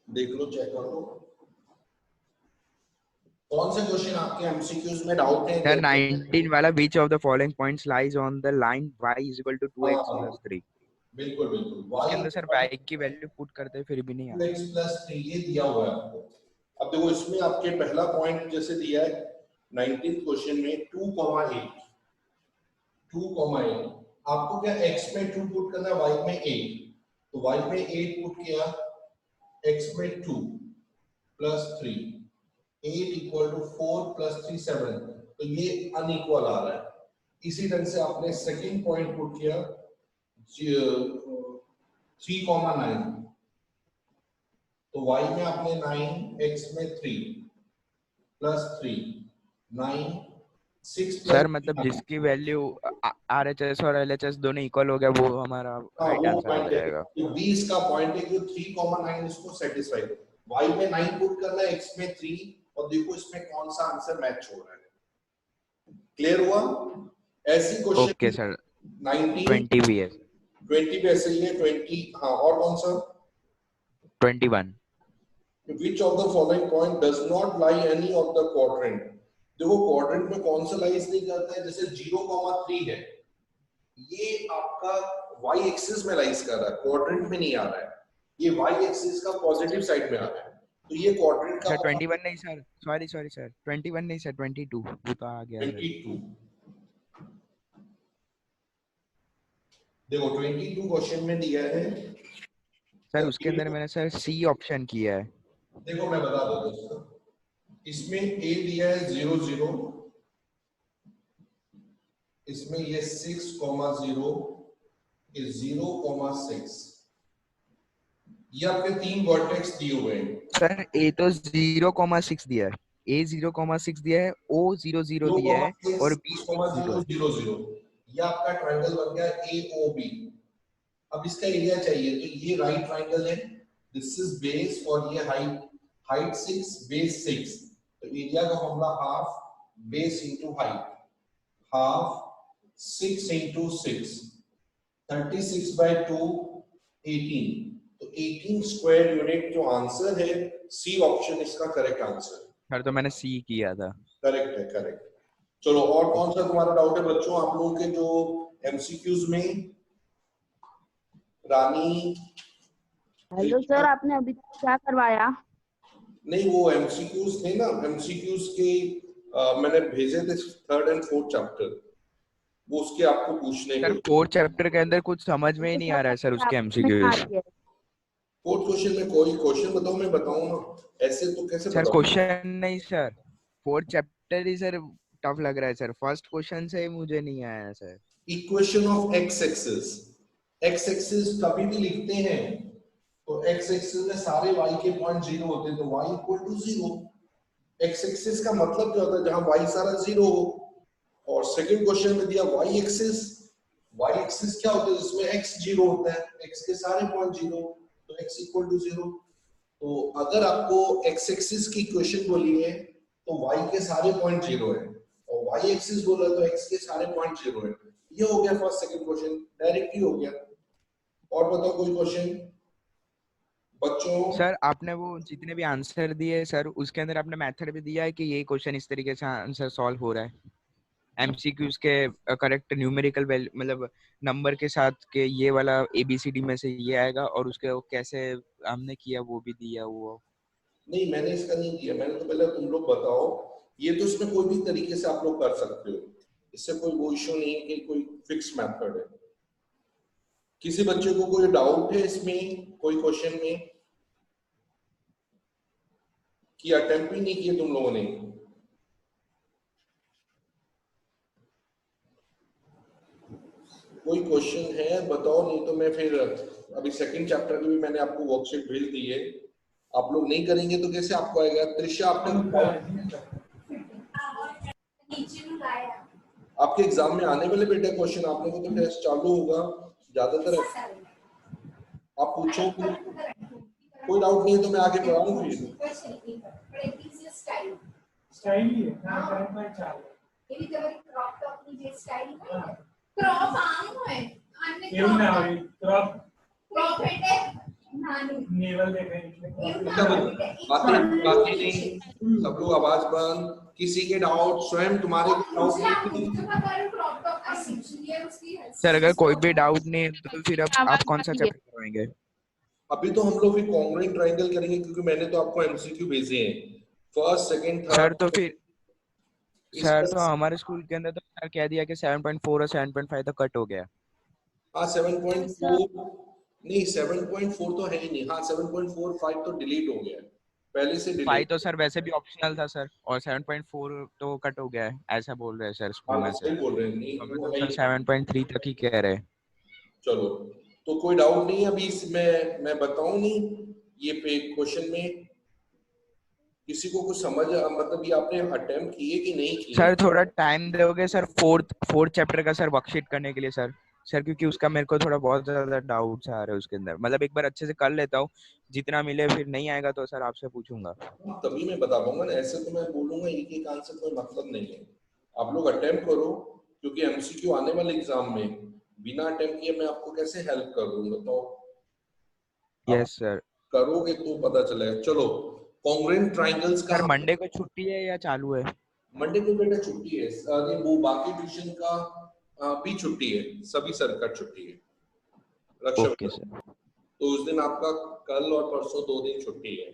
देख लो, चेक कर लो कौन से क्वेश्चन आपके एमसीक्यूज में डाउट है। सर 19 वाला which of the following points lies on the line y is equal to 2x plus 3। बिल्कुल बिल्कुल, उसके अंदर सर y की वैल्यू पुट करते फिर भी नहीं आ 2x plus 3 ये दिया हुआ है आपको। अब देखो इसमें आपके पहला पॉइंट जैसे दिया है 19th क्वेश्चन में 2,8 आपको क्या x में 2 पुट करना है, y में 8, तो y में 8 पुट किया, x में 2 प्लस 3, 8 इक्वल टू 4 प्लस 3 7, तो ये अनइक्वल आ रहा है। इसी ढंग से आपने सेकंड पॉइंट पुट किया 3,9, तो y में आपने 9, x में 3 प्लस 3 9 6 सर मतलब जिसकी वैल्यू आरएचएस और एलएचएस दोनों इक्वल हो गया वो हमारा राइट आंसर हो जाएगा। तो 20 का पॉइंट है कि 3,9 इसको सेटिस्फाई, y में 9 पुट करना है, x में 3, और देखो इसमें कौन सा आंसर मैच हो रहा है। क्लियर हुआ? ऐसी क्वेश्चन ओके सर 19 20 भी है, 20 भी ऐसे ही है 20। हाँ, और कौन सा? 21। Which of the following point does not lie any of the quadrant? देखो क्वाड्रेंट में कौन सा लाइज नहीं करता है, जैसे 0,3 है, ये आपका y एक्सिस में लाइज कर रहा है, क्वाड्रेंट में नहीं आ रहा है, ये y एक्सिस का पॉजिटिव साइड में आ रहा है, तो ये क्वाड्रेंट का सर 21 नहीं सर, सॉरी सर 21 नहीं सर 22 वो तो आ गया सर। 22। देखो 22 क्वेश्चन में दिया है सर, उसके अंदर मैंने सर सी ऑप्शन किया है। देखो मैं बता देता हूँ, इसमें a दिया है 0 0, इसमें ये 6,0 इज 0,6, ये आपके तीन वर्टेक्स दिए हुए हैं। सर ए तो 0,6 दिया है, ए 0,6 दिया है, ओ 0,0 दिया है और बी 6,0 है। 0,0 ये आपका ट्रायंगल बन गया AOB। अब इसका एरिया चाहिए, तो ये राइट ट्रायंगल है, दिस इज बेस और ये हाइट 6 बेस 6, तो एरिया का formula half base into height, half 6 into 6, 36/2 18, तो 18 स्क्वायर यूनिट जो आंसर है, सी ऑप्शन इसका करेक्ट आंसर। सर तो मैंने सी किया था। करेक्ट है, करेक्ट। चलो, और कौन सा तुम्हारा डाउट है बच्चों, आप लोगों के जो एमसीक्यूज में? रानी। हेलो सर, आपने अभी क्या करवाया? नहीं, वो एमसीक्यूज थे ना, एमसीक्यूज के मैंने भेजे थे 3rd and 4th चैप्टर, वो उसके आपको पूछने सर के। 4th चैप्टर के अंदर कुछ समझ में ही नहीं आ रहा है सर उसके एमसीक्यूज। 4th क्वेश्चन में कोई क्वेश्चन बताओ, मैं बताऊं ना, ऐसे तो कैसे सर बताऊं? क्वेश्चन नहीं सर, 4th चैप्टर ही सर टफ लग रहा है सर, फर्स्ट क्वेश्चन से ही मुझे नहीं आया sir. Equation of x axis, x axis कभी भी लिखते हैं तो एक्स एक्सिस में सारे y के पॉइंट 0 होते हैं, तो y equal to 0। X axis का मतलब क्या होता है, जहां y सारा 0 हो। और सेकंड क्वेश्चन में दिया y एक्सिस, y एक्सिस क्या होता है, जिसमें x 0 होता है, x के सारे पॉइंट 0, तो x इक्वल टू 0। तो अगर आपको x एक्सिस की इक्वेशन बोली है तो y के सारे पॉइंट 0 है, और y एक्सिस बोला तो x के सारे पॉइंट 0 है। ये हो गया फर्स्ट सेकंड क्वेश्चन, डायरेक्ट ही हो गया। और बताओ कोई क्वेश्चन बच्चों? सर आपने वो जितने भी आंसर दिए सर, उसके अंदर आपने मेथड भी दिया है कि ये क्वेश्चन इस तरीके से आंसर सॉल्व हो रहा है, एमसीक्यूज के करेक्ट न्यूमेरिकल मतलब नंबर के साथ के ये वाला एबीसीडी में से ये आएगा, और उसके वो कैसे हमने किया वो भी दिया वो। नहीं, मैंने इसका नहीं किया, मैंने तो पहले तुम लोग बताओ, ये तो इसमें कोई भी तरीके से आप लोग कर सकते हो, इससे कोई वो इश्यू नहीं है कि कोई फिक्स मेथड है। किसी बच्चे को कोई डाउट है इसमें, कोई क्वेश्चन में, कि अटेम्प्ट भी नहीं किए तुम लोगों ने? कोई क्वेश्चन है बताओ, नहीं तो मैं फिर अभी सेकंड चैप्टर की भी मैंने आपको वर्कशीट भेज दी है, आप लोग नहीं करेंगे तो कैसे आपको आएगा? त्रिशा, आपके एग्जाम में आने वाले बेटा क्वेश्चन, आप लोगों को तो टेस्ट चालू होगा ज्यादातर, आप पूछो, कोई डाउट नहीं है तो मैं आगे पढ़ाऊं फिर। स्टाइल ही है ना, करंट में चाल ये भी तो क्रॉप टॉप की जे स्टाइल है, क्रॉप आम है अन्य એવું ના क्रॉप હોય ક્રોપ क्रॉप એટલે નાનું નેવલ દેખાય એટલે अच्छा बातें बातें नहीं, सब लोग आवाज बंद, किसी के डाउट स्वयं तुम्हारे डाउट सर अगर कोई भी डाउट नहीं है तो फिर अब आप कौन सा चैप्टर करवाएंगे? अभी तो हम लोग भी कॉन्ग्रुएंट ट्रायंगल करेंगे क्योंकि मैंने तो आपको एमसीक्यू भेजे हैं फर्स्ट सेकंड सर थर्ड। तो फिर सर तो हमारे स्कूल के अंदर तो सर कह दिया कि 7.4 और 7.5 तो कट हो गया। हाँ 7.4 नहीं 7.4 तो है ही नहीं, हाँ 7.45 तो डिलीट हो गया है पहले से 5 डिलीट। तो सर वैसे भी ऑप्शनल था सर और 7.4 तो कट हो गया है ऐसा बोल रहे हैं सर स्कूल में से। सही बोल रहे हैं, नहीं हमें वो तो है सर ही। 7.3 तक ही कह रहे हैं। चलो तो कोई डाउट नहीं है अभी इसमें मैं बताऊं नहीं ये पे क्वेश्चन में किसी को कुछ समझ मतलब ये आपने अटेम्प्ट किए कि नहीं किए? सर थोड़ा टाइम दोगे सर फोर्थ चैप्टर का सर वर्कशीट करने के लिए सर क्योंकि उसका मेरे को थोड़ा बहुत ज्यादा डाउट्स आ रहे हैं उसके अंदर, मतलब एक बार अच्छे से कर लेता हूँ जितना मिले, फिर नहीं आएगा तो सर आपसे पूछूंगा। तभी मैं बता पाऊंगा ना, ऐसे तो मैं बोलूंगा एक आंसर कोई मतलब नहीं है। आप लोग अटेम्प्ट करो क्योंकि एमसीक्यू आने वाले एग्जाम में बिना अटेम्प्ट किए मैं आपको कैसे हेल्प कर दूंगा, तो यस सर। करोगे तो पता चलेगा। चलो कॉन्ग्रुएंट ट्रायंगल्स का सर मंडे को छुट्टी है या चालू है? मंडे को बेटा छुट्टी है, अरे वो बाकी ट्यूशन का भी छुट्टी है, सभी सरकार छुट्टी है ओके रक्षाबंधन, सर। तो उस दिन आपका कल और परसों 2 दिन छुट्टी है।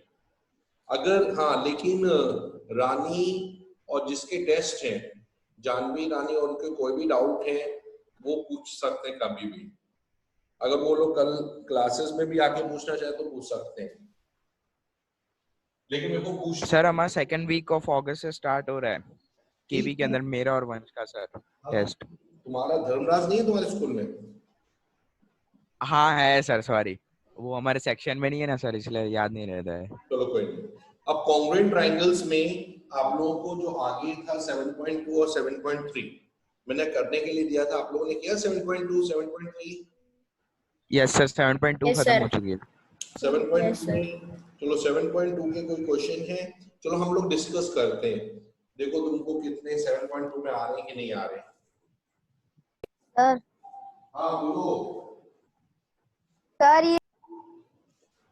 अगर हाँ लेकिन रानी और जिसके टेस्ट हैं जानवी रानी और उनके कोई भी डाउट है वो पूछ सकते हैं कभी भी, अगर वो लोग कल क्लासेस में भी आके पूछना चाहे तो पूछ सकते हैं, लेकिन मेरे को पूछ सर हमारा सेकंड वीक ऑफ अगस्त से स्टार्ट हो रहा है केबी के अंदर, मेरा और वंश का सर टेस्ट। तुम्हारा धर्मराज नहीं है तुम्हारे स्कूल में? हाँ है सर, सॉरी वो हमारे सेक्शन में नहीं है ना सर इसलिए याद नहीं रहता है। चलो कोई नहीं। अब कॉन्ग्रुएंट ट्रायंगल्स में आप लोगों को जो आगे था 7.2 और 7.3 मैंने करने के लिए दिया था, आप लोगों ने किया 7.2 7.3? यस सर 7.2 Yes, खत्म sir. हो चुकी है। 7.2 Yes, sir. में चलो 7.2 के कोई क्वेश्चन है, चलो हम लोग डिस्कस करते हैं, देखो तुमको कितने 7.2 में आ रहे हैं कि नहीं आ रहे। सर हाँ बोलो। सर ये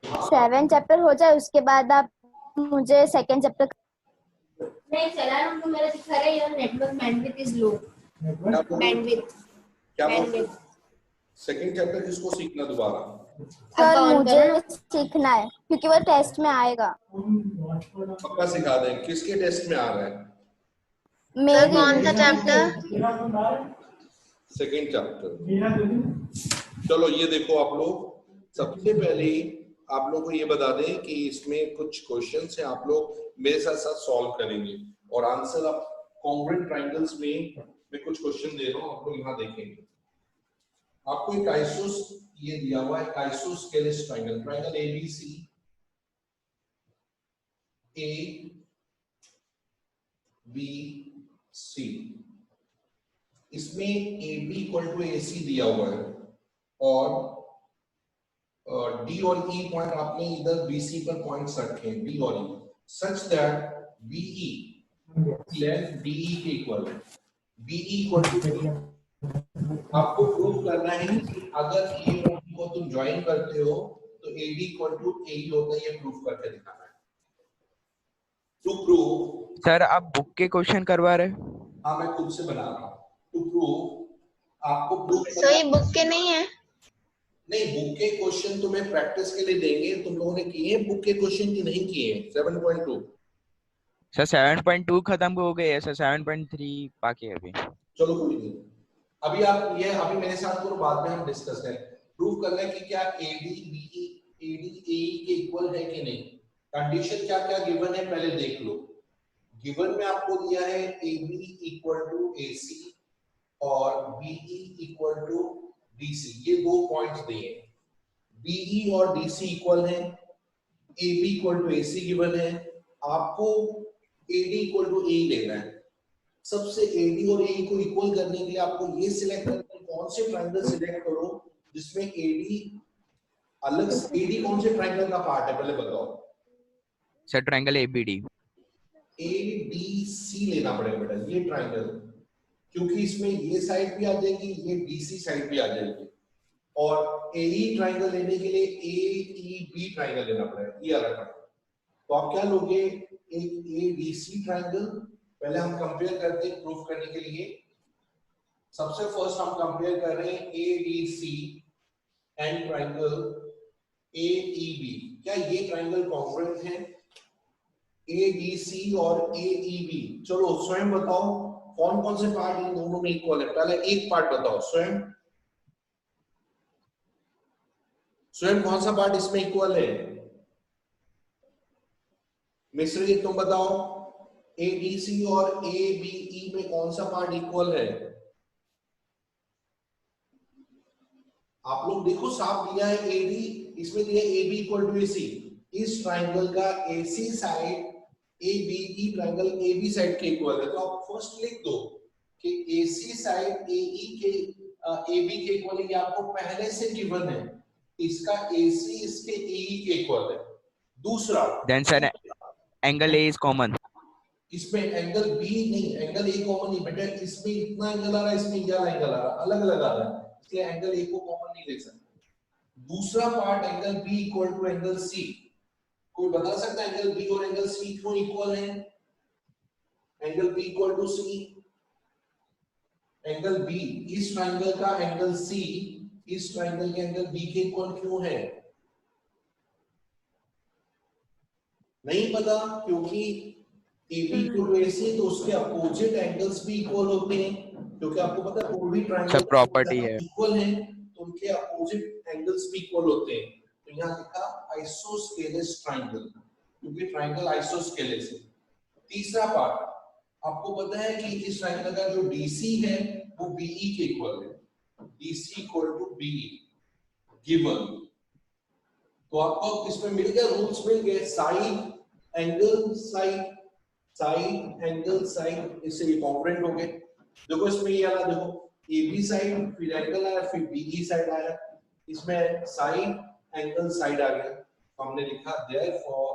7 चैप्टर हो जाए उसके बाद आप मुझे सेकंड चैप्टर नहीं चला रहा हूँ तो मेरा दिखा रहा है your network bandwidth is low. Bandwidth क्या बैंडविड्थ सेकंड चैप्टर किसको सीखना दोबारा? सर on मुझे करो ना। सीखना है क्योंकि वो टेस्ट में आएगा। पक्का सिखा दें, किसके टेस्ट में आ रहा है? मेरी कौन सा चैप्टर? Second chapter. चलो ये देखो आप लोग, सबसे पहले आप लोग को ये बता दें कि इसमें कुछ क्वेश्चंस हैं, आप लोग मेरे साथ साथ सॉल्व करेंगे और आंसर आप कॉन्ग्रुएंट ट्रायंगल्स में मैं कुछ क्वेश्चन दे रहा हूँ, आप लोग यहाँ देखेंगे। आपको एक आइसोस ये दिया हुआ है, isosceles triangle, triangle ABC A B C, इसमें A B equal to A C दिया हुआ है और डी और ई पॉइंट आपने इधर बीसी पर पॉइंट्स रखे हैं, डी और E, such that BE length DE के इक्वल है, बीई इक्वल टू, आपको प्रूव करना है कि अगर ए और बी को तुम ज्वाइन करते हो तो एडी इक्वल टू एई होता है, ये प्रूव करके दिखाना है। टू प्रूव सर आप बुक के क्वेश्चन करवा रहे? हाँ मैं खुद से बना रहा हूँ। टू प्रूव आपको प्रूव सो ये बुक के नहीं है? नहीं, बुक के क्वेश्चन तुम्हें प्रैक्टिस के लिए देंगे, तुम लोगों ने किए हैं बुक के क्वेश्चन की नहीं किए हैं? 7.2 सर 7.2 खत्म हो गए है सर, 7.3 बाकी है अभी। चलो कोई नहीं, अभी आप ये अभी मेरे साथ करो, बाद में हम डिस्कस करें। प्रूव करना है कि क्या एडी बीई एडी एई के इक्वल है कि नहीं। कंडीशन क्या क्या गिवन है पहले देख लो। गिवन में आपको दिया है एबी इक्वल टू एसी और बीई इक्वल टू डीसी, ये दो पॉइंट्स दिए हैं। बीई और डीसी इक्वल है, AB equal to AC given है, आपको एडी इक्वल टू ए लेना है। सबसे एडी और ए को इक्वल करने के लिए आपको ये सिलेक्ट करना है कौन से ट्रायंगल सिलेक्ट करो जिसमें एडी अलग, एडी कौन से ट्रायंगल का पार्ट है पहले बताओ। Sir triangle ABD. एडीसी लेना पड़ेगा बेटा, ये ट्रायंगल क्योंकि इसमें ये साइड भी आ जाएगी, ये BC साइड भी आ जाएगी, और AE ट्राइंगल लेने के लिए AEB ट्राइंगल लेना पड़ेगा, ये अलग है। तो आप क्या लोगे, एक ADC ट्राइंगल, पहले हम कंपेयर करते हैं प्रूफ करने के लिए। सबसे फर्स्ट हम कंपेयर कर रहे हैं ADC एंड ट्राइंगल AEB। क्या ये ट्राइंगल कॉन्ग्रुएंट है? ADC और AEB, चलो स्वयं बताओ कौन कौन से पार्ट इन दोनों में इक्वल है। पहले एक पार्ट बताओ स्वयं, स्वयं कौन सा पार्ट इसमें इक्वल है? मिश्री तुम बताओ, ADC और ABE में कौन सा पार्ट इक्वल है? आप लोग देखो, साफ दिया है AD, इसमें दिया है AB इक्वल टू AC। इस ट्राइंगल का AC side ABE triangle AB side के इक्वल है, तो आप फर्स्ट लिख दो कि AC साइड AE के AB के इक्वल है, ये आपको पहले से गिवन है। इसका AC इसके AE के इक्वल है। दूसरा, then sir angle A is common. इसमें एंगल B नहीं, एंगल A कॉमन नहीं बेटा, इसमें इतना एंगल आ रहा है, इसमें ये एंगल आ रहा है, अलग अलग आ रहा है, इसलिए एंगल A को कॉमन नहीं ले सकते। दूसरा part angle B equal to angle C। कोई बता सकता है एंगल B और एंगल C क्यों इक्वल है? Angle B equal to C, angle B इस ट्रायंगल का एंगल C इस ट्रायंगल के एंगल B के इक्वल क्यों है? नहीं पता, क्योंकि AB इक्वल टू AC, तो उसके अपोजिट एंगल्स भी इक्वल होते हैं, क्योंकि आपको पता है कोई भी ट्रायंगल सब प्रॉपर्टी है इक्वल है तो उनके अपोजिट एंगल्स भी इक्वल होते हैं। तो यहाँ लिखा आइसोस्केलेस ट्रायंगल, क्योंकि ट्रायंगल आइसोस्केलेस है। तीसरा पार्ट, आपको पता है कि इस ट्रायंगल का जो DC है वो BE के इक्वल है, DC equal to BE given. तो आपको इसमें मिल गया, रूल्स मिल गए, side angle side, side angle side, इससे ये कॉन्ग्रुएंट हो गए। देखो इसमें ये आया, देखो AB साइड, फिर एंगल आया, फिर BE साइड आया, इसमें साइड एंगल साइड आ गया। तो हमने लिखा therefore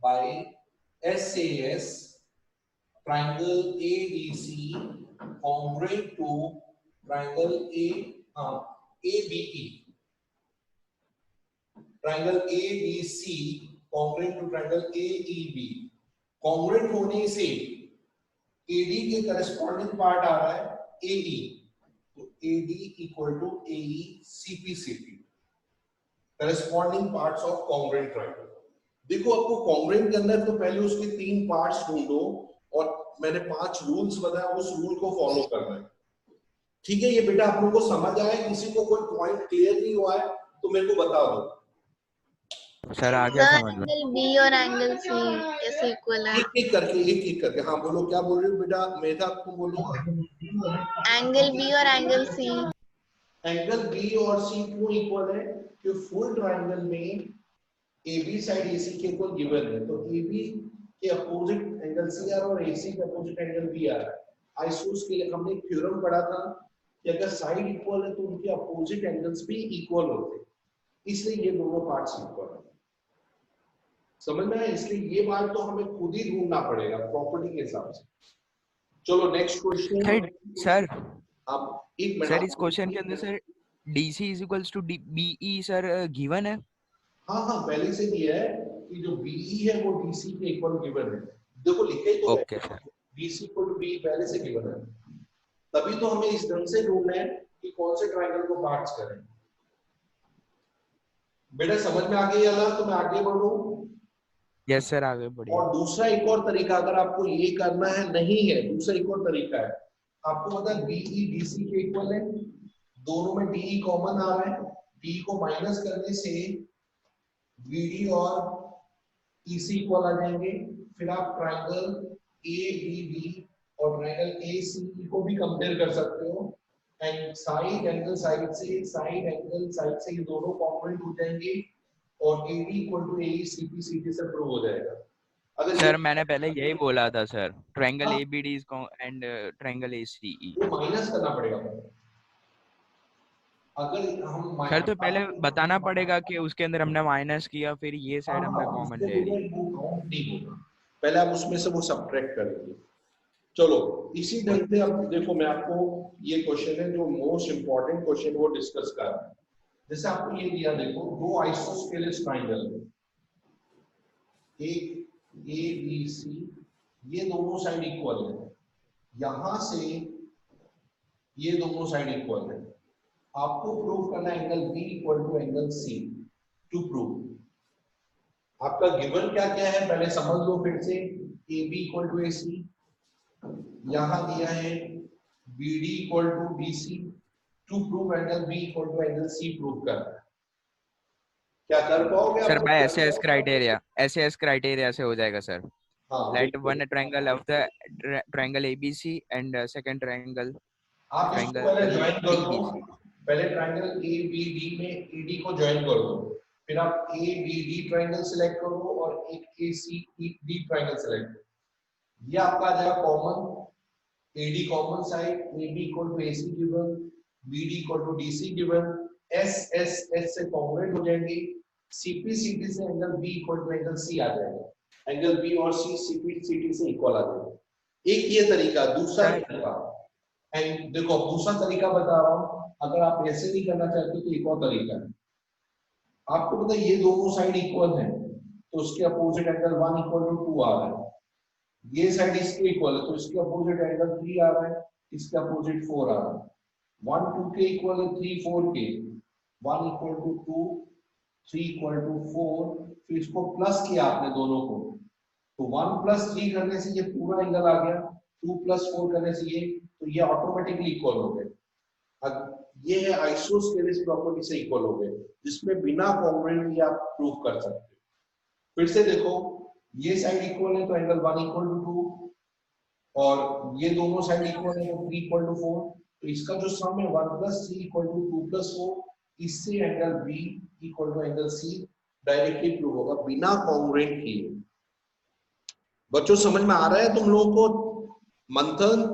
by SAS triangle ADC congruent to triangle ABE, triangle ADC congruent to triangle AEB। congruent होने से AD के करस्पॉन्डिंग पार्ट आ रहा है AE, तो AD equal to AE CP corresponding parts of congruent triangle। देखो आपको कॉन्ग्रुएंट करना है तो पहले उसके 3 पार्ट्स ढूंढो, और मैंने 5 रूल्स बताया, उस रूल को फॉलो करना है। ठीक है, ये बेटा आप लोगों को समझ आया? किसी को कोई पॉइंट क्लियर नहीं हुआ है तो मेरे को बता दो। सर आ गया समझ में। एंगल बी और एंगल सी कैसे इक्वल है? एक एक करके हाँ बोलो, क्या बोल रहे हो बेटा? मेधा तुम बोलो। एंगल बी और एंगल सी, एंगल बी और सी क्यों इक्वल है? कि फुल ट्रायंगल में AB साइड AC के इक्वल गिवन है, तो AB के अपोजिट एंगल C आ रहा है और AC के अपोजिट एंगल B आ रहा है। आइसोस के लिए हमने एक थ्योरम पढ़ा था कि अगर साइड इक्वल है तो उनके अपोजिट एंगल्स भी इक्वल होते हैं, इसलिए ये दोनों पार्ट्स इक्वल है। समझ में आया? इसलिए ये बात तो हमें खुद ही ढूंढना पड़ेगा प्रॉपर्टी के हिसाब से। चलो नेक्स्ट क्वेश्चन। सर अब एक मिनट सर इस क्वेश्चन के अंदर sir DC is equals to BE sir given है। हाँ पहले से दिया है कि जो BE है वो DC के इक्वल गिवन है। देखो लिखे ही तो okay sir, BC equal to BE पहले से गिवन है, तभी तो हमें इस ढंग से ढूंढना है कि कौन से ट्रायंगल को पार्ट्स करें। बेटा समझ में आ गई वाला? तो मैं आगे बढ़ूं? यस सर आगे बढ़िए। और दूसरा एक और तरीका, अगर आपको ये करना है नहीं है, दूसरा एक और तरीका है। आपको पता है BE DC के इक्वल है, दोनों में DE कॉमन आ रहा है, DE को माइनस करने से BD और EC इक्वल आ जाएंगे। फिर आप ट्रायंगल ABB और ट्रायंगल ACE को भी कंपेयर कर सकते हो, एंड साइड एंगल साइड से ये दोनों कॉन्ग्रुएंट हो जाएंगे और AD equal to AE CP से प्रूव हो जाएगा। अगर सर मैंने पहले यही बोला था सर, ट्रायंगल हाँ, ABD is and triangle ACE। वो माइनस करना पड़ेगा। अगर हम सर तो पहले बताना पड़ेगा कि उसके अंदर हमने माइनस किया, फिर ये साइड हमने कॉमन ले ली। वो काउंट नहीं होगा, पहले आप उसमें से वो सब्ट्रैक्ट करेंगे। चलो इसी ढंग से अब देखो, मैं आपको ये क्वेश्चन है जो मोस्ट इंपॉर्टेंट क्वेश्चन वो डिस्कस कर रहा है। जैसे आपको ये दिया, देखो दो आइसोस्केलेस ट्राइंगल, एक ए बी सी, ये दोनों साइड इक्वल है, यहां से ये दोनों साइड इक्वल है। आपको प्रूव करना है angle B equal to angle C. To prove आपका गिवन क्या क्या है पहले समझ लो फिर से। A B equal to A C, यहां दिया है B D equal to B C. To prove angle B equal to angle C prove करना है। क्या कर पाओगे सर आप? बाय एसएस क्राइटेरिया से हो जाएगा सर। हाँ, Let one triangle of the triangle ABC and second triangle आप इसको पहले ज्वाइन कर दो। DBC। पहले ट्रायंगल ए बी डी में ईडी को ज्वाइन कर दो, फिर आप A B D triangle select करो और एक A C D triangle select करो। ये आपका आ जाएगा common, AD common side, A B equal to A C given, B D equal to D C given, S S S से congruent हो जाएंगे, सीपी सीटी से angle B equal to angle C आ जाएगा। एंगल बी और सी CP सीटी से equal आ जाएगा। एक ये तरीका, दूसरा तरीका, एंड देखो दूसरा तरीका बता रहा हूं, अगर आप ऐसे नहीं करना चाहते तो एक और तरीका है। आपको पता है ये दोनों साइड इक्वल है, तो उसके अपोजिट एंगल 1 इक्वल टू 2 आ रहा है। ये साइड इसके इक्वल है तो इसके अपोजिट एंगल 3 आ रहा है, इसके अपोजिट 4 आ रहा है। 1 2 के इक्वल है, 3 4 के, 1 इक्वल टू 2, 3 इक्वल टू 4, फिर इसको प्लस किया आपने दोनों को, तो 1 प्लस 3 करने से ये पूरा एंगल आ गया, 2 प्लस 4 करने से ये, तो ये ऑटोमेटिकली इक्वल हो गए। ये है आइसोस्केलेस प्रॉपर्टी से इक्वल हो गए, जिसमें बिना कॉन्ग्रुएंट आप प्रूव कर सकते हो। फिर से देखो, ये साइड इक्वल है तो एंगल 1 इक्वल टू 2, और ये दोनों साइड इक्वल है तो 3 इक्वल टू 4, तो इसका जो सम है 1 प्लस 3 इक्वल टू 2 प्लस 4, इससे angle B equal to angle C directly prove होगा बिना कॉन्ग्रुएंट किए। बच्चों समझ में आ रहा है तुम लोगों को? मंथन,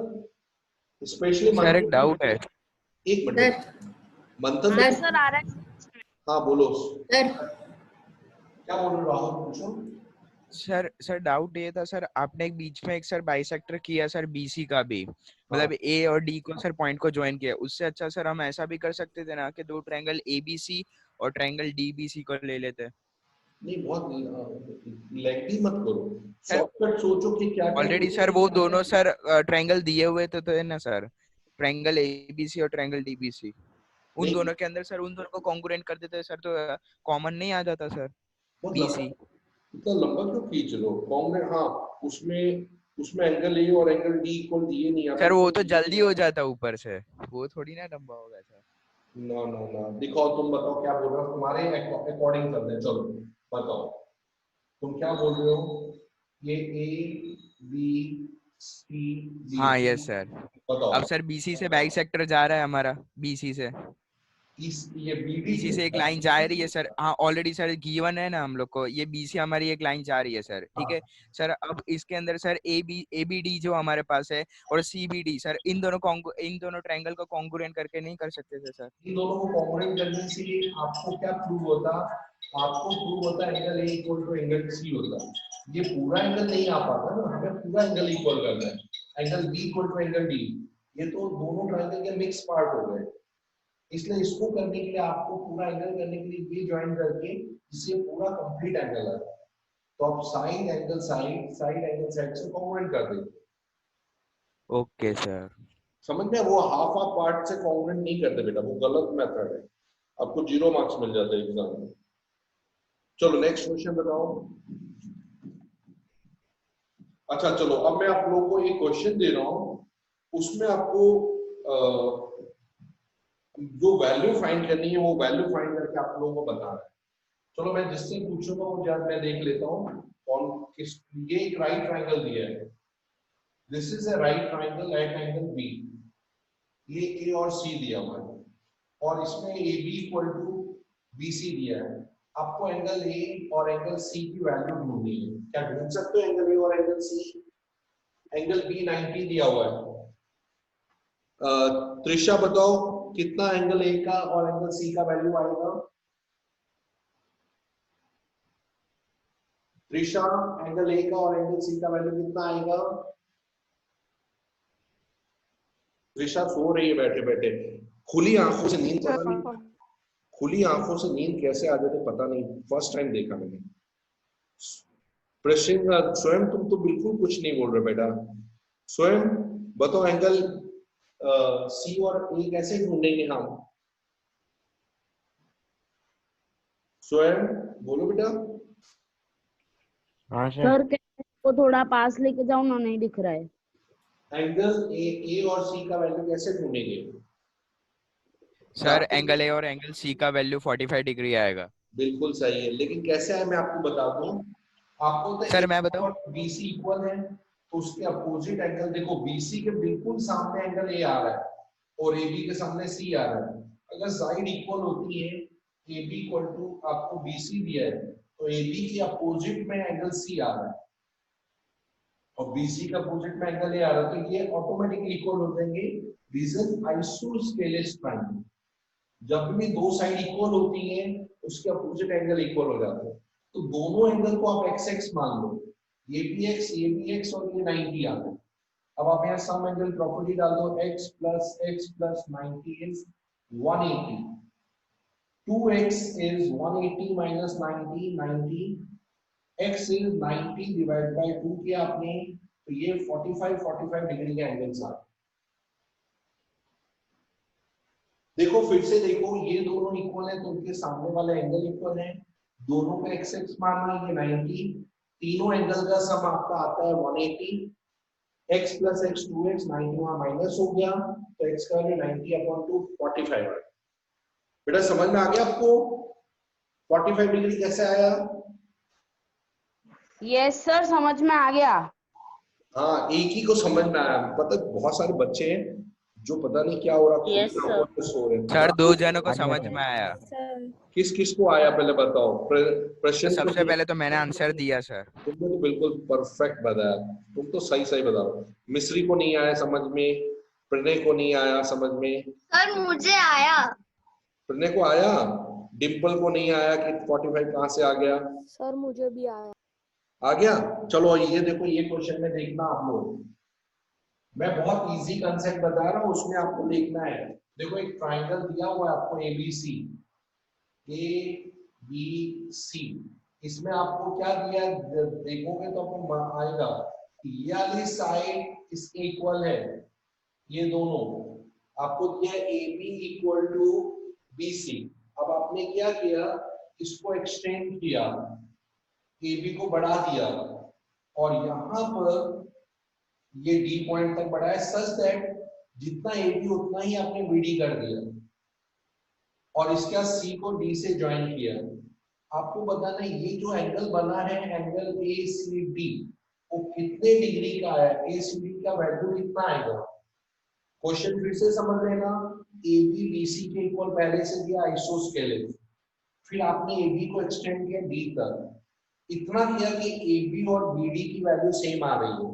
स्पेशली सर एक डाउट है। एक मिनट मंथन, सर आ रहा है। हाँ बोलो सर क्या बोल रहे हो राहुल, पूछो। सर डाउट ये था सर, आपने एक बीच में एक सर बाइसेक्टर किया सर बीसी का भी, मतलब ए और डी को सर पॉइंट को ज्वाइन किया, उससे अच्छा सर हम ऐसा भी कर सकते थे ना कि दो ट्रायंगल एबीसी और ट्रायंगल डीबीसी को ले लेते। नहीं बहुत लेंथी मत करो, शॉर्टकट सोचो कि क्या ऑलरेडी सर वो दोनों सर ट्रायंगल दिए हुए थे ना सर, ट्रायंगल एबीसी और ट्रायंगल डीबीसी, उन दोनों के अंदर सर उन दोनों को कॉन्ग्रुएंट कर देते सर, तो कॉमन नहीं आ जाता सर बीसी। इतना लंबा क्यों खींच लो कॉन्ग्रुएंट? हाँ, उसमें उसमें एंगल ए और एंगल डी इक्वल दिए नहीं सर, वो तो जल्दी हो जाता ऊपर से, वो थोड़ी ना लंबा होगा सर। ना ना ना, दिखाओ तुम बताओ क्या बोल रहे हो, तुम्हारे अकॉर्डिंग करते हैं, चलो बताओ तुम क्या बोल रहे हो। ये ए बी सी डी, हाँ यस सर। बताओ। अब सर बीसी से बैक सेक्टर जा रहा है हमारा, बीसी से ये बीडी बीसी से एक लाइन जा रही है सर, हाँ ऑलरेडी सर गिवन है ना हम लोग को, ये बीसी हमारी एक लाइन जा रही है सर, ठीक है सर। अब इसके अंदर सर एबीडी जो हमारे पास है और सीबीडी सर, इन दोनों ट्रायंगल को कॉन्ग्रुएंट करके नहीं कर सकते थे सर? इन दोनों को कॉन्ग्रुएंट करने से आपको क्या प्रूव होता? आपको प्रूव होता angle A equal to angle C होता। ये पूरा एंगल नहीं आ पाता ना, हमें पूरा एंगल इक्वल करना है, angle B equal to angle D, ये तो दोनों ट्रायंगल के मिक्स पार्ट हो गए। इसलिए इसको करने के लिए आपको पूरा एंगल करने के लिए ये ज्वाइन करके इससे पूरा कंप्लीट एंगल आ जाए, तो आप side angle side angle side से कॉन्ग्रुएंट कर देते। ओके सर, समझ में? वो हाफ हाफ पार्ट से कॉन्ग्रुएंट नहीं करते बेटा, वो गलत मेथड है, आपको 0 मार्क्स मिल जाते हैं एग्जाम में। चलो नेक्स्ट क्वेश्चन बताओ। अच्छा चलो, अब मैं आप लोगों को एक क्वेश्चन दे रहा हूं, उसमें आपको जो वैल्यू फाइंड करनी है वो वैल्यू फाइंड करके आप लोगों को बताना है। चलो मैं जिससे पूछूंगा वो जब मैं देख लेता हूँ कौन किस। ये एक राइट ट्रायंगल दिया है, this is a right triangle at angle B, ये ए और सी दिया हुआ है, और इसमें A B equal to B C दिया है। आपको एंगल ए और एंगल सी की वैल्यू ढूंढनी है। क्या ढूंढ सकते हो एंगल ए और एंगल सी? एंगल बी 90 दिया हुआ है। त्रिशा बताओ कितना एंगल ए का और एंगल सी का वैल्यू आएगा? त्रिशा, एंगल ए का और एंगल सी का वैल्यू कितना आएगा? त्रिशा सो रही है बैठे बैठे, खुली आंखों से नींद, पता नहीं खुली आंखों से नींद कैसे आ जाती पता नहीं, फर्स्ट टाइम देखा मैंने। प्रश्न स्वयं तुम तो बिल्कुल कुछ नहीं बोल रहे बेटा, स्वयं बताओ एंगल सी और ए कैसे ढूंढेंगे हम, स्वयं बोलो बेटा। हाँ सर को थोड़ा पास लेके जाओ ना, नहीं दिख रहा है। एंगल ए और सी का वैल्यू कैसे ढूंढेंगे सर? एंगल ए और एंगल सी का वैल्यू 45 डिग्री आएगा। बिल्कुल सही है, लेकिन कैसे है मैं आपको बता दूं। आपको तो सर मैं बताऊं, बीसी इक्वल है तो उसके अपोजिट एंगल देखो, बीसी के बिल्कुल सामने एंगल ए आ रहा है और एबी के सामने सी आ रहा है। अगर साइड इक्वल होती है, एबी इक्वल टू आपको बीसी दिया है तो एबी के अपोजिट में एंगल सी आ रहा है और बीसी का अपोजिट में एंगल ए आ रहा है, तो ये ऑटोमेटिकली इक्वल हो जाएंगे। रीजन आइसोस्केलेस ट्रायंगल, जब भी दो साइड इक्वल होती हैं उसके अपोजिट एंगल इक्वल हो जाते हैं, तो दोनों एंगल को आप एक्स एक्स मान लो, ये भी एक्स और ये 90 आ गए। अब आप यहाँ सम एंगल प्रॉपर्टी डाल दो, x plus 90 is 180, 2x is 180 minus 90, 90, x is 90 divided by 2 किया आपने, तो ये 45 डिग्री के एंगल्स आ। देखो फिर से देखो, ये दोनों इक्वल है तो उनके सामने वाले एंगल इक्वल है, दोनों का एक्स एक्स मानना, ये 90, तीनों एंगल का सम आपका आता है 180, x plus x 2x, 90 वहां माइनस हो गया तो x का वैल्यू 90/2 45 है। बेटा समझ में आ गया आपको 45 डिग्री कैसे आया? यस सर, समझ में आ गया। हाँ, एक ही को समझ में आया, पता बहुत सारे बच्चे हैं जो पता नहीं क्या हो रहा है, Yes, sir. सो रहे हैं। सर 2 जनों को समझ में आया। किस किस को आया पहले बताओ। प्रश्न सबसे पहले तो मैंने आंसर दिया सर। तुमने तो बिल्कुल परफेक्ट बताया, तुम तो सही सही बताओ। मिस्री को नहीं आया समझ में, प्रणय को नहीं आया समझ में। सर मुझे आया। प्रणय को आया, डिम्पल को नहीं आया कि 45 कहाँ से आ गया? सर मुझे भी आया। आ गया। चलो ये देखो, ये क्वेश्चन में देखना आप लोग, मैं बहुत इजी कंसेप्ट बता रहा हूँ, उसमें आपको देखना है। देखो एक ट्राइंगल दिया हुआ है आपको एबीसी, एबीसी, इसमें आपको क्या दिया देखोगे तो आपको आएगा ये वाली साइड इसके इक्वल है, ये दोनों आपको दिया AB इक्वल टू BC। अब आपने क्या किया, इसको एक्सटेंड किया, AB को बढ़ा दिया और यहाँ पर ये D पॉइंट तक बढ़ाया, सच दैट जितना AB उतना ही आपने BD कर दिया और इसका C को D से ज्वाइन किया। आपको बताना ये जो एंगल बना है एंगल ACD वो कितने डिग्री का है, ACD का वैल्यू कितना आएगा। क्वेश्चन फिर से समझ लेना, AB BC के इक्वल पहले से दिया आइसोस्केलेस, फिर आपने AB को एक्सटेंड किया D तक, इतना किया कि AB और BD की वैल्यू सेम आ रही हो।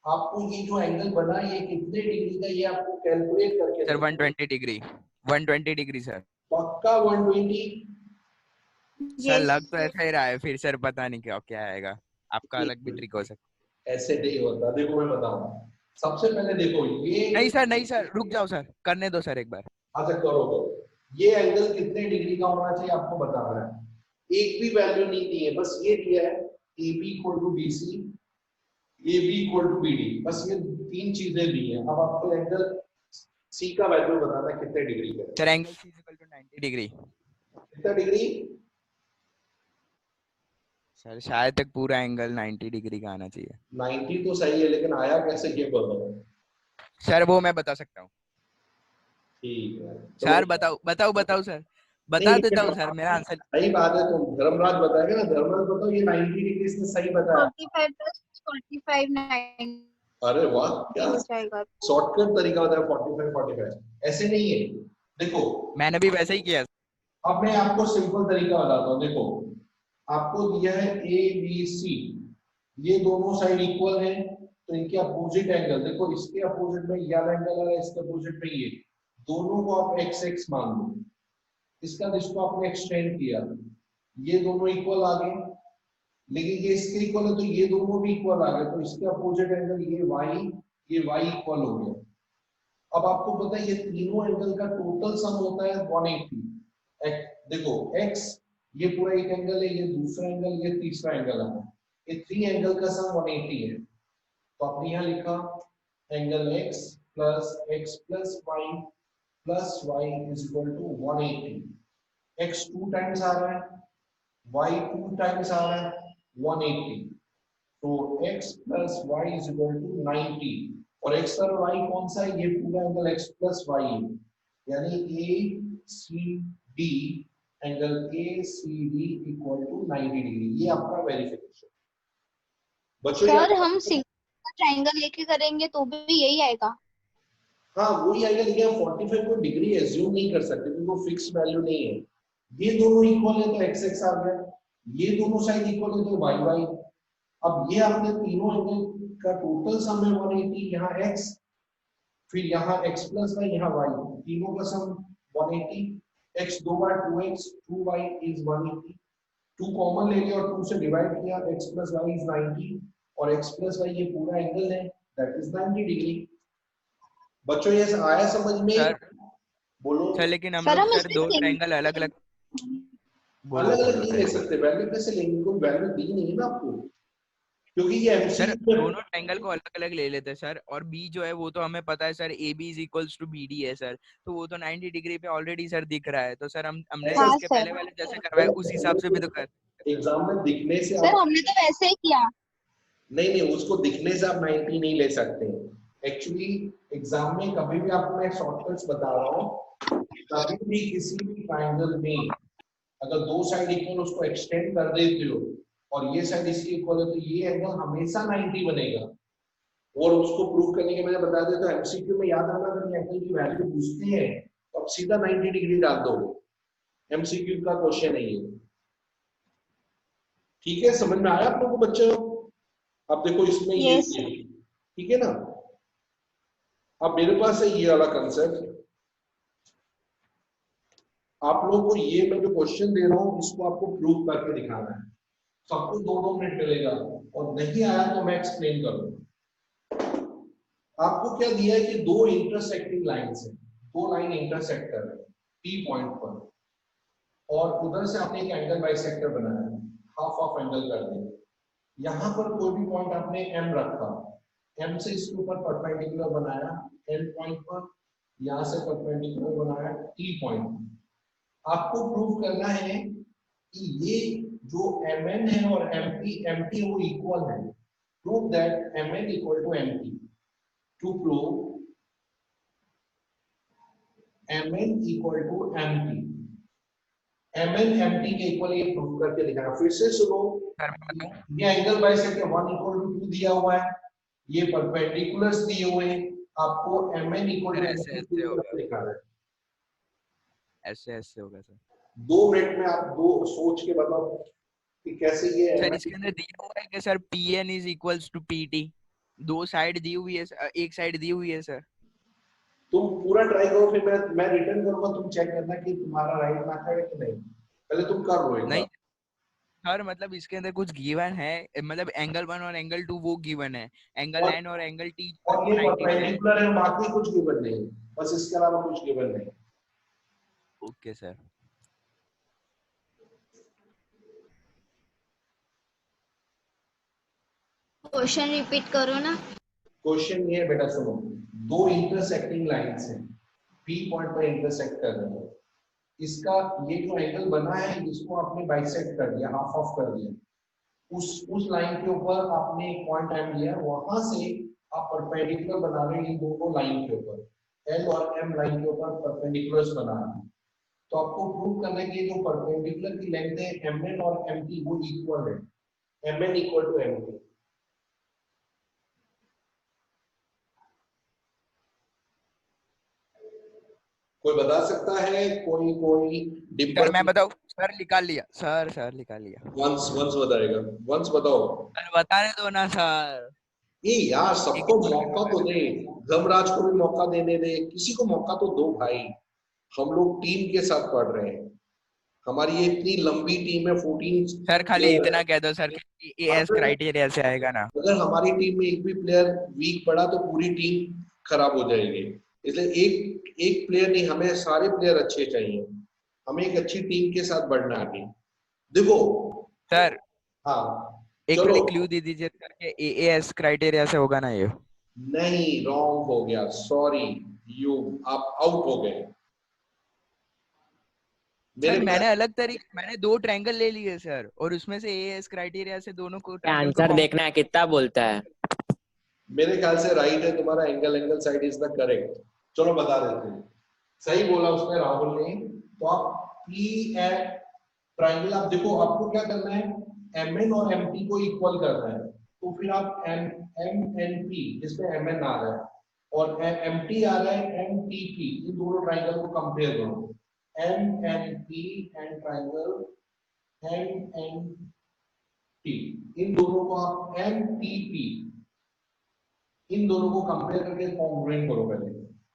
आपको ये जो एंगल बना ये कितने डिग्री का, ये आपको कैलकुलेट करके सर 120 डिग्री, 120 डिग्री सर। पक्का 120? सर लग तो ऐसा ही रहा है, फिर सर पता नहीं क्या क्या आएगा, आपका अलग भी ट्रिक हो सकता ऐसे नहीं होता। देखो मैं बताऊं, सबसे पहले देखो ये नहीं सर रुक जाओ सर, करने दो सर एक बार। अच्छा करो तो, ये एंगल कितने डिग्री का होना चाहिए आपको बताना है, एक भी वैल्यू नहीं दी है, बस ये दिया है AB equal to BC, AB equal to BD, बस ये तीन चीजें दी हैं। अब आपको एंगल C का वैल्यू बताना है कितने डिग्री का। Sir angle C equal to 90 degree. कितना डिग्री? सर शायद तक पूरा एंगल 90 डिग्री का आना चाहिए। 90 तो सही है, लेकिन आया कैसे ये बताओ। सर वो मैं बता सकता हूँ। ठीक है सर बताओ सर, बता देता हूँ सर, मेरा आंसर सही बात है। तो धर्मराज बताएगा ना, धर्मराज बताओ ये 90 डिग्री से सही बताया। 45 plus 45 9 अरे वाह, क्या हो जाएगा। शॉर्टकट तरीका होता है 45 ऐसे नहीं है। देखो मैंने भी वैसे ही किया। अब मैं आपको सिंपल तरीका बताता हूँ। देखो आपको दिया है ABC, ये दोनों साइड इक्वल है तो इनके अपोजिट एंगल, देखो इसके अपोजिट में ये एंगल आ रहा है, इसके अपोजिट में ये, दोनों को आप x x मान लो, इसका जिसको आपने एक्सटेंड किया, ये दोनों इक्वल आ गए, लेकिन ये इसके इक्वल है तो ये दोनों भी इक्वल आ गए, तो इसके अपोजिट एंगल ये y इक्वल हो गया। अब आपको पता है ये तीनों एंगल का टोटल सम होता है 180। देखो x ये पूरा एक एंगल है, ये दूसरा एंगल, ये तीसरा एंगल है, ये 3 एंगल का सम 180 है। तो आपने यहाँ लिखा angle x plus y is equal to 180। x 2 times आ रहा है, y 2 टाइम्स आ रहा है, 180। तो x plus y is equal to 90 और x और y कौन सा है, ये पूरा एंगल x प्लस y है, यानी ACD angle ACD equal to 90 degree. ये आपका वेरिफिकेशन। बच्चों सर हम सिंगल ट्रायंगल लेके करेंगे तो भी यही आएगा? हाँ वही आएगा, लेकिन हम 45 को डिग्री एज्यूम नहीं कर सकते क्योंकि वो फिक्स वैल्यू नहीं है। ये दोनों इक्वल है तो x आ गया, ये दोनों साइड इक्वल है तो y। अब ये आपने तीनों एंगल का टोटल सम है 180, यहाँ x, फिर यहाँ x प्लस y, यहाँ y, तीनों का सम 180। x 2 bar 2x 2y is 180, 2 common ले लिया और 2 से डिवाइड किया, x प्लस y इज 90 और x प्लस y ये पूरा एंगल है दैट इज 90 डिग्री। बच्चों ये आया समझ में? सर बोलो सर लेकिन हम सर, लोग हम सर दो इसमें ट्रायंगल अलग अलग अलग अलग नहीं ले सकते, वैल्यू कैसे लेंगे, कोई वैल्यू दी नहीं है ना आपको, क्योंकि ये सर एमसीक्यू में दोनों ट्रायंगल को अलग अलग ले लेते हैं सर, और बी जो है वो तो हमें पता है sir AB is equals to BD है सर, तो वो तो 90 डिग्री पे ऑलरेडी सर दिख रहा है, तो सर हमने हाँ इसके सर। पहले वाले जैसे करवाया उस हिसाब से भी तो कर। एग्जाम में दिखने से सर आप हमने तो वैसे ही किया। नहीं उसको दिखने से आप 90 नहीं ले सकते। एक्चुअली एग्जाम में कभी भी आपको मैं शॉर्टकट्स बता रहा हूँ, कभी भी किसी भी ट्रायंगल में अगर दो साइड इक्वल उसको एक्सटेंड कर देते हो और ये साइड इसकी इक्वल है तो ये एंगल हमेशा 90 बनेगा। और उसको प्रूव करने के मैंने बता दिया, तो एमसीक्यू में याद रखना, अगर एंगल की वैल्यू पूछते हैं तो आप सीधा 90 डिग्री डाल दो, एमसीक्यू का क्वेश्चन है ये। ठीक है, समझ में आया आप लोगों को बच्चों? अब देखो इसमें ये Yes. ठीक है ना। अब मेरे पास है ये वाला कंसेप्ट, आप लोगों को ये मैं जो क्वेश्चन दे रहा हूं इसको आपको प्रूव करके दिखाना है। सबको 2-2 मिनट मिलेगा और नहीं आया तो मैं एक्सप्लेन करूंगा। आपको क्या दिया है कि दो इंटरसेक्टिंग लाइंस है, दो लाइन इंटरसेक्ट कर रहे हैं P पॉइंट पर, और उधर से आपने एक एंगल बाइसेक्टर बनाया, हाफ ऑफ एंगल कर दिया। यहाँ पर कोई भी पॉइंट आपने M रखा, M से इसके ऊपर परपेंडिकुलर बनाया N पॉइंट पर, यहाँ से परपेंडिकुलर बनाया T पॉइंट। आपको प्रूव करना है कि ये जो MN है और MT वो इक्वल है। Prove that MN equal to MT। To prove MN equal to MT, MN MT के इक्वल ये प्रूव करके दिखाया। फिर से सुनो, ये एंगल बाइसेक्टर 1 इक्वल टू 2 दिया हुआ है, ये परपेंडिकुलर्स दिए हुए हैं, आपको MN इक्वल टू MT दिखाना है। ऐसे होगा सर। 2 मिनट में आप दो सोच के बताओ कि कैसे ये सर इसके अंदर दिया हुआ है कि sir PN is equals to PT, दो साइड दी हुई है, एक साइड दी हुई है सर। तुम पूरा ट्राई करो, फिर मैं रिटर्न करूंगा, तुम चेक करना कि तुम्हारा राइट मेथड है कि नहीं। पहले तुम कर लो एक नहीं बार। सर, मतलब इसके अंदर कुछ गिवन है, मतलब एंगल 1 और एंगल 2 वो गिवन है, एंगल N और एंगल T और ये 90 है। परपेंडिकुलर है, बाकी कुछ गिवन नहीं, बस इसके अलावा कुछ गिवन नहीं। Okay sir. क्वेश्चन रिपीट करो ना। क्वेश्चन ये है बेटा, सुनो, दो इंटरसेक्टिंग लाइंस हैं, P पॉइंट पर इंटरसेक्ट कर रहे हैं, इसका ये जो एंगल बना है इसको आपने बाइसेक्ट कर दिया, हाफ ऑफ कर दिया। उस लाइन के ऊपर आपने एक पॉइंट M लिया, वहां से आप परपेंडिकुलर बना रहे हैं इन दोनों लाइन के ऊपर, L और M लाइन के ऊपर परपेंडिकुलर्स बना रहे हैं। तो आपको प्रूव करना है कि जो परपेंडिकुलर की लेंथ है MN और MT वो इक्वल है, MN इक्वल टू MT। कोई बता सकता है? कोई सर मैं बताऊं? सर निकाल लिया सर निकाल लिया। वंस बताएगा, वंस बताओ। सर बताने दो ना सर। ये यार सबको मौका तो दे, धर्मराज को भी मौका देने दे, किसी को मौका तो दो भाई। हम लोग टीम के साथ पढ़ रहे हैं, हमारी ये इतनी लंबी टीम है 14। सर खाली इतना कह दो सर कि एस क्राइटेरिया से आएगा ना। अगर हमारी टीम में एक भी प्लेयर वीक पड़ा तो पूरी टीम खराब हो जाएगी, इसलिए एक एक प्लेयर नहीं, हमें सारे प्लेयर अच्छे चाहिए, हमें एक अच्छी टीम के साथ बढ़ना है आगे। देखो सर हाँ एक चलो, खाली क्लू दे दीजिए सर कि एएएस क्राइटेरिया से होगा ना ये? नहीं रॉन्ग हो गया, सॉरी यू, आप आउट हो गए। सर मेरे मैंने 2 ट्रायंगल ले लिए सर, और उसमें से एएएस क्राइटेरिया से दोनों को ट्रायंगल को आंसर देखना है कितना बोलता है। मेरे ख्याल से राइट है तुम्हारा, angle side is the correct. चलो बता देते हैं, सही बोला उसने राहुल ने। तो आप पी एट ट्राइंगल, आप देखो आपको क्या करना है, एम एन और एम टी को इक्वल करना है। तो फिर आप एम एम एन पी, जिसमें एम एन आ रहा है और एम टी आ रहा है, एम टी पी, इन दोनों ट्राइंगल को कंपेयर करो। M N P and triangle M N T, इन दोनों को आप एम टी पी, इन दोनों को कंपेयर करके कॉन्ग्रुएंट करो पहले।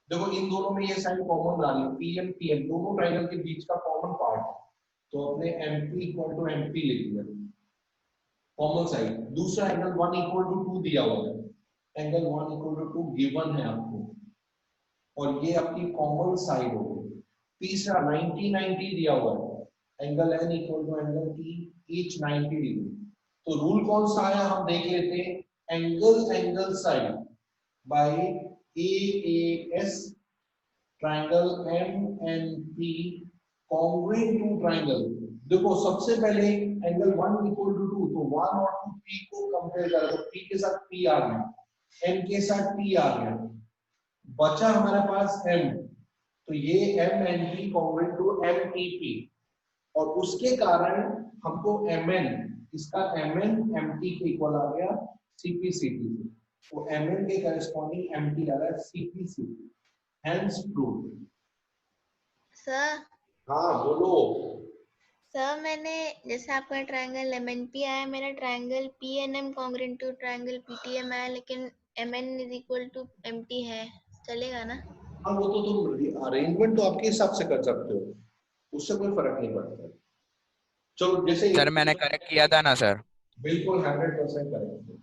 देखो इन दोनों में ये साइड कॉमन डाली, पीएम टीएम दोनों ट्रायंगल के बीच का कॉमन पार्ट है, तो अपने एमपी इक्वल टू एमपी लिख दिया कॉमन साइड। दूसरा एंगल 1 इक्वल टू 2 दिया हुआ है, एंगल 1 इक्वल टू 2 गिवन है आपको, और ये आपकी कॉमन साइड हो गई। तीसरा 90 90 दिया हुआ है, angle N equal to angle T, each 90 degree. तो रूल कौन सा है हम देख लेते हैं, angle side by AAS triangle MNP congruent to triangle। देखो सबसे पहले एंगल 1 इक्वल टू 2, तो 1 और 2 P को कंपेयर करो, तो P के साथ P आ गया, N के साथ T आ गया, बचा हमारे पास M, तो ये MNP congruent to MTP, और उसके कारण हमको MN, इसका MN MT के इक्वल आ गया CPCT, तो MN के करस्पॉन्डिंग MT आ रहा है CPCT, hence proved। सर हाँ बोलो। सर मैंने जैसे आपका ट्रायंगल एमएनपी आया, मेरा triangle PNM congruent to triangle PTM आया, लेकिन MN is equal to MT है, चलेगा ना? हाँ वो तो तुम अरेंजमेंट तो आपके हिसाब से कर सकते हो, उससे कोई फर्क नहीं पड़ता। चलो जैसे सर मैंने करेक्ट किया था ना सर? बिल्कुल 100% करेक्ट।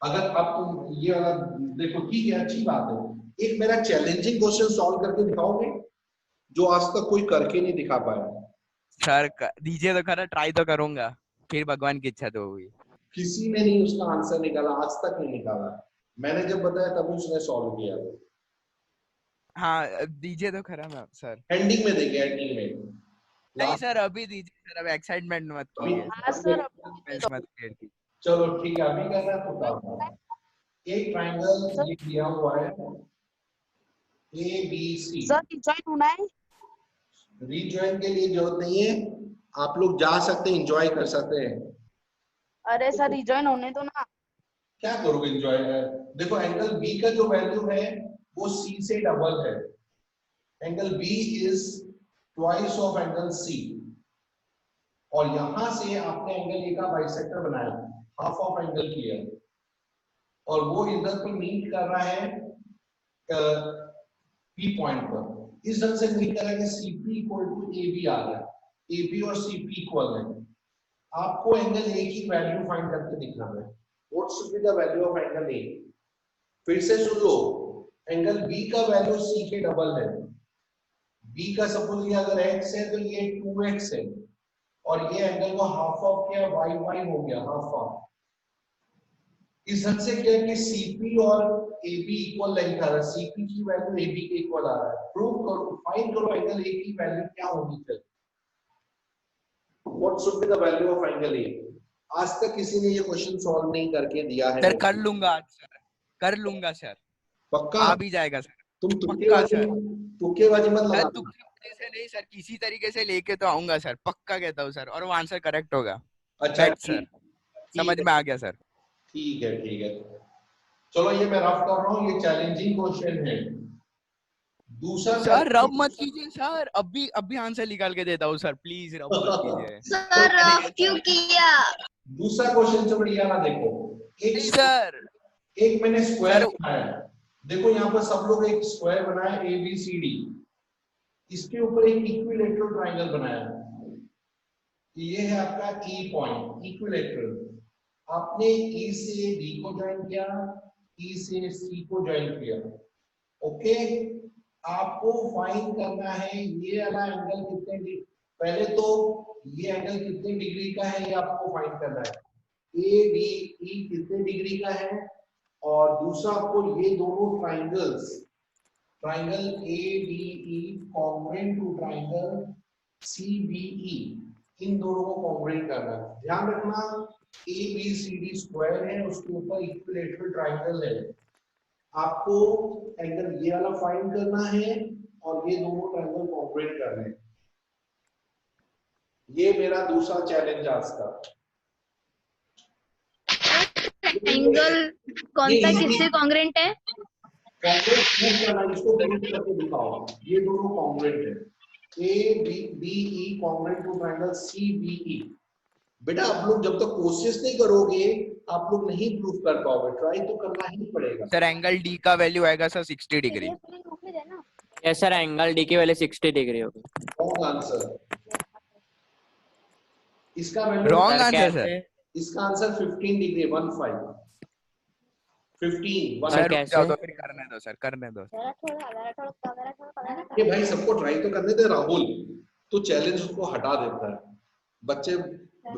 अगर आप तुम ये वाला देखो, ठीक है अच्छी बात है, एक मेरा चैलेंजिंग क्वेश्चन सॉल्व करके दिखाओगे जो आज तक कोई करके नहीं दिखा पाया। सर दीजिए तो खरा, ट्राई तो करूंगा, फिर भगवान की इच्छा तो होगी। किसी ने नहीं उसका आंसर निकाला, आज तक नहीं निकाला, मैंने जब बताया तब उसने सॉल्व किया। हाँ दीजिए तो खरा ना सर। एंडिंग में देंगे, एंडिंग में। नहीं सर अभी दीजिए सर, अब एक्साइटमेंट मत कीजिए हाँ सर, मत कीजिए। चलो ठीक है, अभी करना है तो करना है। एक ट्रायंगल ये दिया हुआ है ABC। सर रिजॉइन होना है? रीजॉइन के लिए जरूरत नहीं है, आप लोग जा सकते हैं, एंजॉय कर सकते हैं। अरे सर रिजॉइन होने दो ना। क्या करोगे एंजॉय? देखो एंगल B का जो वैल्यू है वो C से डबल है, angle B is twice of angle C, और यहां से आपने एंगल A का बाइसेक्टर बनाया, हाफ ऑफ एंगल किया, और वो इधर पे मीट कर रहा है P पॉइंट पर, इस ढंग से मीट कर रहा है कि CP इक्वल टू AB आ रहा है, AB और CP इक्वल है। आपको एंगल A की वैल्यू फाइंड करके दिखाना है, what should be the value of angle A। फिर से सुन लो, एंगल B का वैल्यू C के डबल है, B का सपोज ये अगर x है तो ये 2x है, और ये एंगल को हाफ ऑफ किया, y हो गया हाफ ऑफ। इस हद से क्या है कि CP और AB इक्वल लेंथ आ रहा है, CP की वैल्यू AB के इक्वल आ रहा है। प्रूव करो, फाइंड करो एंगल A की वैल्यू क्या होनी चाहिए, what should be the value of angle A। आज तक किसी ने ये क्वेश्चन सॉल्व नहीं करके दिया है। सर कर लूंगा आज सर, कर लूंगा सर, पक्का? आ भी जाएगा सर। तुम पक्का सर, तुक्केबाजी मत सर लगाना। तुक्के से नहीं सर, किसी तरीके से लेके तो आऊंगा सर, पक्का कहता हूँ सर, और वो आंसर करेक्ट होगा। अच्छा बेट सर, समझ में आ गया सर। ठीक है ठीक है, चलो ये मैं रफ कर रहा हूँ, ये चैलेंजिंग क्वेश्चन है। दूसरा सर रब मत कीजिए सर, अभी आंसर निकाल के देता हूँ सर, प्लीज रब मत कीजिए सर रफ क्यों किया? दूसरा क्वेश्चन से बढ़िया ना, देखो नहीं सर। एक मैंने स्क्वायर बनाया, देखो यहाँ पर सब लोग एक स्क्वायर बनाया ABCD, इसके ऊपर एक इक्विलेटरल ट्रायंगल बनाया, ये है आपका E पॉइंट, इक्विलेटरल। आपने E से D को ज्वाइन किया, E से C को ज्वाइन किया, ओके, आपको फाइंड करना है ये वाला एंगल कितने डिग्री, पहले तो ये एंगल कितने डिग्री का है ये आपको फाइंड करना है, ए डी ई कितने डिग्री का है, और दूसरा आपको ये दोनों triangles, triangle A D E congruent to triangle C B E, इन दोनों को कॉन्ग्रुएंट करना है। ध्यान रखना A B C D square है, उसके ऊपर इक्विलैटरल ट्राइंगल है, आपको एंगल ये वाला फाइंड करना है और ये दोनों ट्राइंगल कॉन्ग्रुएंट करने हैं। ये मेरा दूसरा चैलेंज आज का। एंगल कौन सा किससे कॉन्ग्रुएंट है? कॉन्ग्रुएंट प्रूव करना, इसको प्रूव करके दिखाओ, ये दोनों कॉन्ग्रुएंट है, A B E congruent to triangle C B E. बेटा आप लोग जब तक कोशिश नहीं करोगे आप लोग नहीं प्रूव कर पाओगे, ट्राई तो करना ही पड़ेगा। सर एंगल डी का वैल्यू आएगा sir 60 degree. Yes sir, angle D की वैल्यू 60 डिग्री होगी। रॉन्ग आंसर, इसका वैल्यू रॉन्ग आंसर सर, इसका आंसर 15 डिग्री 15 सर कैसे? जाओ तो फिर करने दो सर, करने दो। ये भाई सबको ट्राई तो करने दे राहुल, तो चैलेंज उसको हटा देता है। बच्चे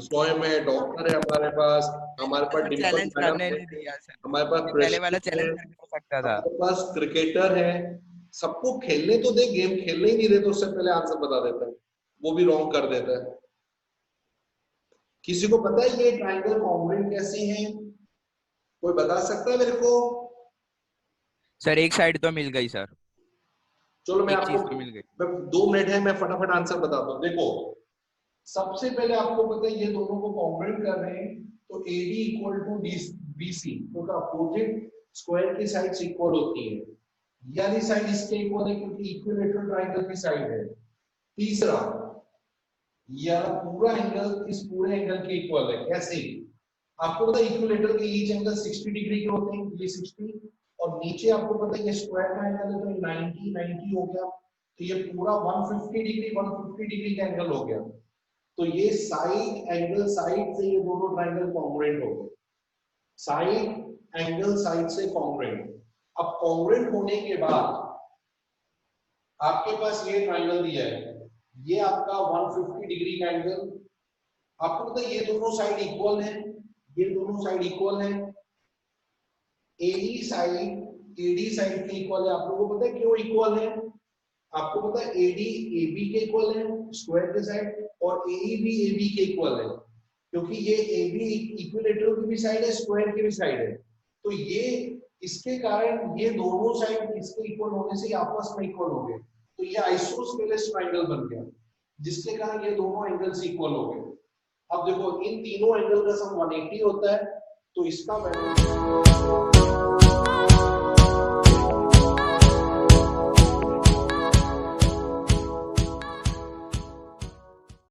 सोए में, डॉक्टर है हमारे पास डिम्पल चैलेंज मैडम करने है, नहीं दिया सर, हमारे पास पहले वाला प्रेस्टीज चैलेंज है, करके हो सकता था। हमारे पास क्रिकेटर है, सबको खेलने तो दे, गेम खेलने ही नहीं देते, उससे पहले आंसर बता देता है, वो भी रॉन्ग कर देता है। किसी को पता है ये ट्राइंगल कॉन्ग्रुएंट कैसे हैं? कोई बता सकता है मेरे को? सर एक साइड तो मिल गई सर, चलो मैं एक चीज आपको, तो मिल गई। 2 मिनट है, मैं फटाफट आंसर बताता हूँ। देखो सबसे पहले आपको पता है ये दोनों को कॉन्ग्रुएंट कर रहे हैं, तो AD इक्वल टू BC, तो अपोजिट स्क्वायर की साइड्स इक्वल होती है, ये वाली साइड इसके इक्वल है क्योंकि इक्विलैटरल ट्राइंगल की साइड है। तीसरा ये पूरा एंगल इस पूरे एंगल के इक्वल है। कैसे? आपको पता है इक्विलैटरल के ईच एंगल 60 डिग्री के होते हैं, ये 60, और नीचे आपको पता है ये स्क्वायर का एंगल है तो 90 हो गया, तो ये पूरा 150 डिग्री का एंगल हो गया, तो ये साइड एंगल साइड से ये दोनों ट्राइंगल कॉन्ग्रुएंट हो गए, साइड एंगल साइड से कॉन्ग्रुएंट। अब कॉन्ग्रुएंट होने के बाद आपके पास ये ट्राइंगल दिया है, ये आपका 150 डिग्री का एंगल, आपको पता है ये दोनों साइड इक्वल है, ये दोनों साइड इक्वल है, AD साइड के इक्वल है। आप लोगों को पता है क्यों इक्वल है? आपको पता है AD AB के इक्वल है स्क्वायर के साइड, और AE भी AB के इक्वल है, क्योंकि ये AB इक्विलैटरल की भी साइड है, स्क्वायर की भी साइड है, तो ये इसके कारण ये दोनों साइड इसके इक्वल होने से आपस में इक्वल हो गए, तो ये आइसोस्केलेस ट्राइंगल बन गया, जिसके कारण ये दोनों एंगल्स इक्वल हो गए। अब देखो इन तीनों एंगल का सम 180 होता है, तो इसका वैल्यू